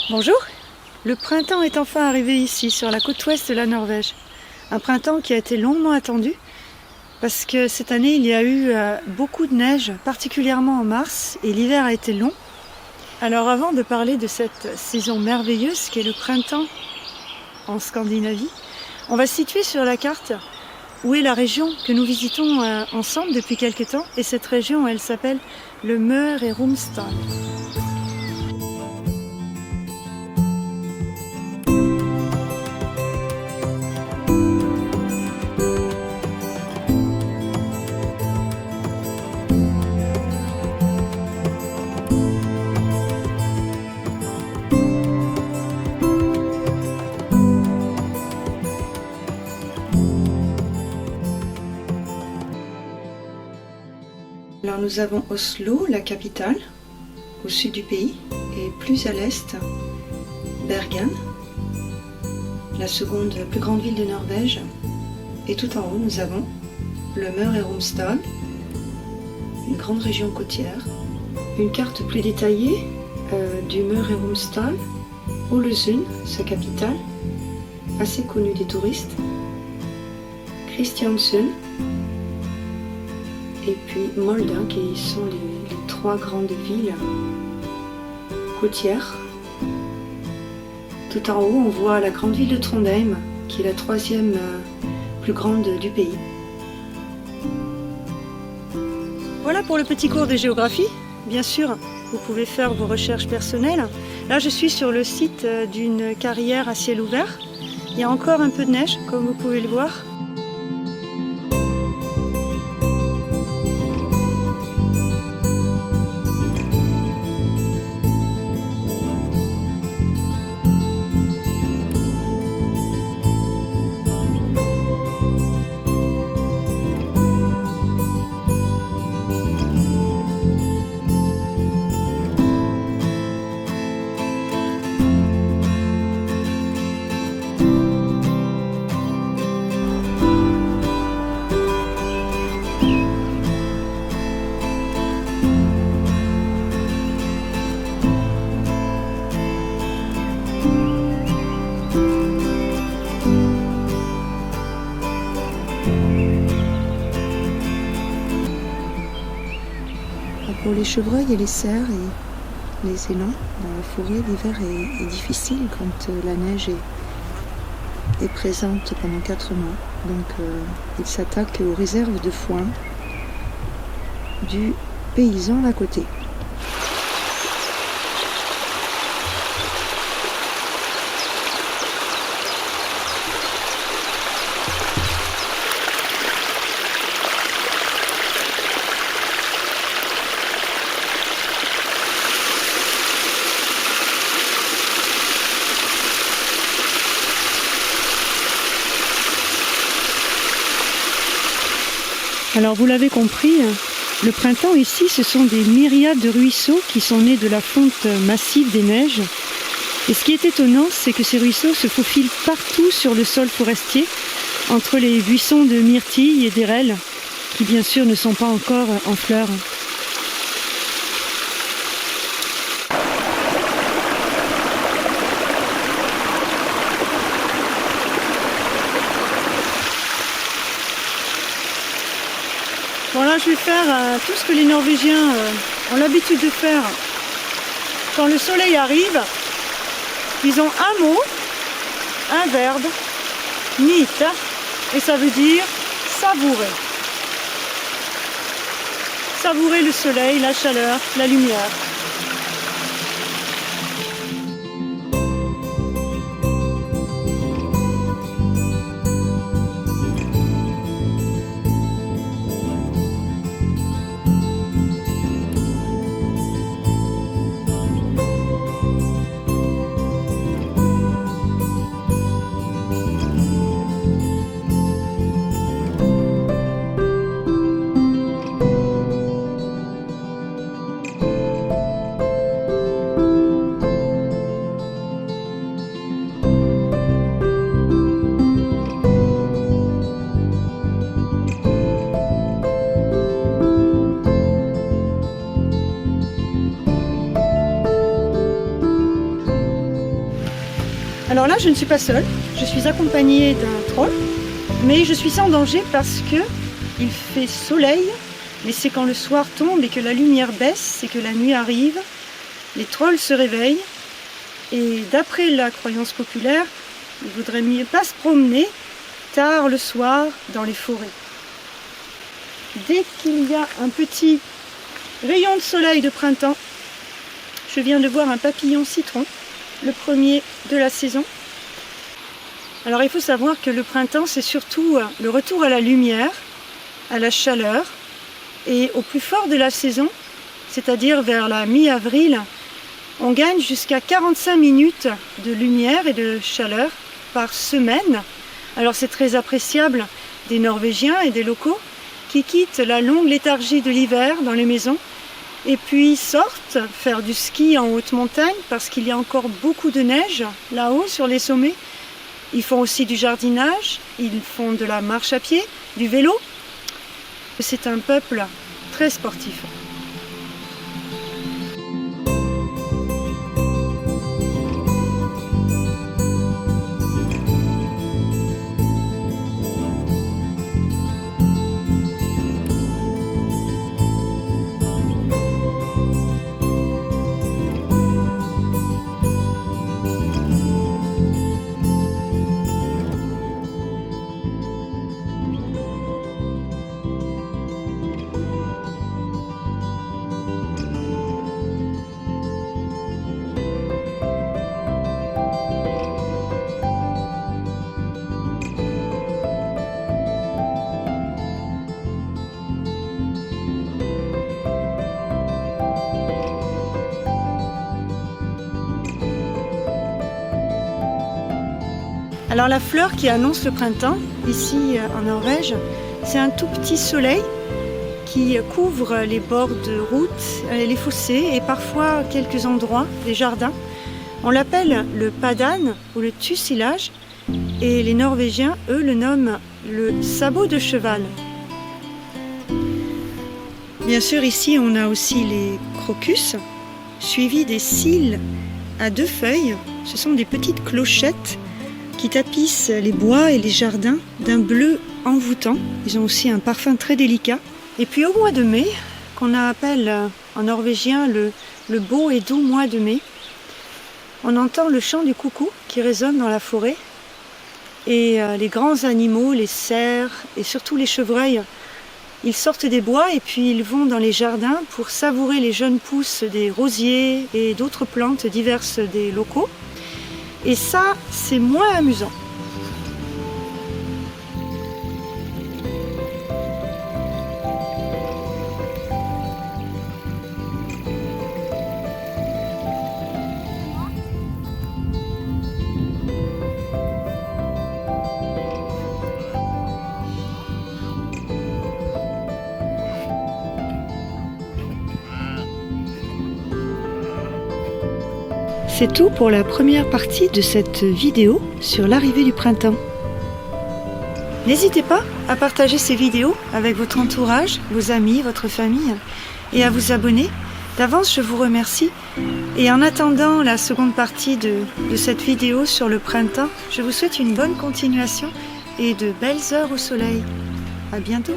Bonjour, le printemps est enfin arrivé ici, sur la côte ouest de la Norvège. Un printemps qui a été longuement attendu, parce que cette année il y a eu beaucoup de neige, particulièrement en mars, et l'hiver a été long. Alors avant de parler de cette saison merveilleuse qu'est le printemps en Scandinavie, on va se situer sur la carte où est la région que nous visitons ensemble depuis quelque temps, et cette région elle s'appelle le Møre et Romsdal. Alors nous avons Oslo, la capitale, au sud du pays, et plus à l'est, Bergen, la seconde plus grande ville de Norvège. Et tout en haut, nous avons le Møre et Romsdal, une grande région côtière. Une carte plus détaillée du Møre et Romsdal, Ålesund, sa capitale, assez connue des touristes, Kristiansund, et puis Molde, qui sont les trois grandes villes côtières. Tout en haut, on voit la grande ville de Trondheim, qui est la troisième plus grande du pays. Voilà pour le petit cours de géographie. Bien sûr, vous pouvez faire vos recherches personnelles. Là, je suis sur le site d'une carrière à ciel ouvert. Il y a encore un peu de neige, comme vous pouvez le voir. Pour les chevreuils et les cerfs et les élans, dans la forêt, l'hiver est difficile quand la neige est présente pendant 4 mois. Donc ils s'attaquent aux réserves de foin du paysan à côté. Alors vous l'avez compris, le printemps ici, ce sont des myriades de ruisseaux qui sont nés de la fonte massive des neiges. Et ce qui est étonnant, c'est que ces ruisseaux se faufilent partout sur le sol forestier, entre les buissons de myrtilles et d'érelles, qui bien sûr ne sont pas encore en fleurs. Bon là je vais faire tout ce que les Norvégiens ont l'habitude de faire quand le soleil arrive. Ils ont un mot, un verbe, nyte, et ça veut dire savourer. Savourer le soleil, la chaleur, la lumière. Alors là, je ne suis pas seule, je suis accompagnée d'un troll, mais je suis sans danger parce que il fait soleil, mais c'est quand le soir tombe et que la lumière baisse et que la nuit arrive, les trolls se réveillent, et d'après la croyance populaire, il vaudrait mieux pas se promener tard le soir dans les forêts. Dès qu'il y a un petit rayon de soleil de printemps, je viens de voir un papillon citron, le premier de la saison. Alors il faut savoir que le printemps, c'est surtout le retour à la lumière, à la chaleur, et au plus fort de la saison, c'est-à-dire vers la mi-avril, on gagne jusqu'à 45 minutes de lumière et de chaleur par semaine. Alors c'est très appréciable des Norvégiens et des locaux qui quittent la longue léthargie de l'hiver dans les maisons et puis sortent faire du ski en haute montagne parce qu'il y a encore beaucoup de neige là-haut sur les sommets. Ils font aussi du jardinage, ils font de la marche à pied, du vélo. C'est un peuple très sportif. Alors la fleur qui annonce le printemps, ici en Norvège, c'est un tout petit soleil qui couvre les bords de route, les fossés et parfois quelques endroits, des jardins. On l'appelle le padan ou le tussilage et les Norvégiens, eux, le nomment le sabot de cheval. Bien sûr, ici on a aussi les crocus, suivis des cils à 2 feuilles. Ce sont des petites clochettes qui tapissent les bois et les jardins d'un bleu envoûtant. Ils ont aussi un parfum très délicat. Et puis au mois de mai, qu'on appelle en norvégien le beau et doux mois de mai, on entend le chant du coucou qui résonne dans la forêt. Et les grands animaux, les cerfs et surtout les chevreuils, ils sortent des bois et puis ils vont dans les jardins pour savourer les jeunes pousses des rosiers et d'autres plantes diverses des locaux. Et ça, c'est moins amusant. C'est tout pour la première partie de cette vidéo sur l'arrivée du printemps. N'hésitez pas à partager ces vidéos avec votre entourage, vos amis, votre famille et à vous abonner. D'avance, je vous remercie. Et en attendant la seconde partie de cette vidéo sur le printemps, je vous souhaite une bonne continuation et de belles heures au soleil. À bientôt.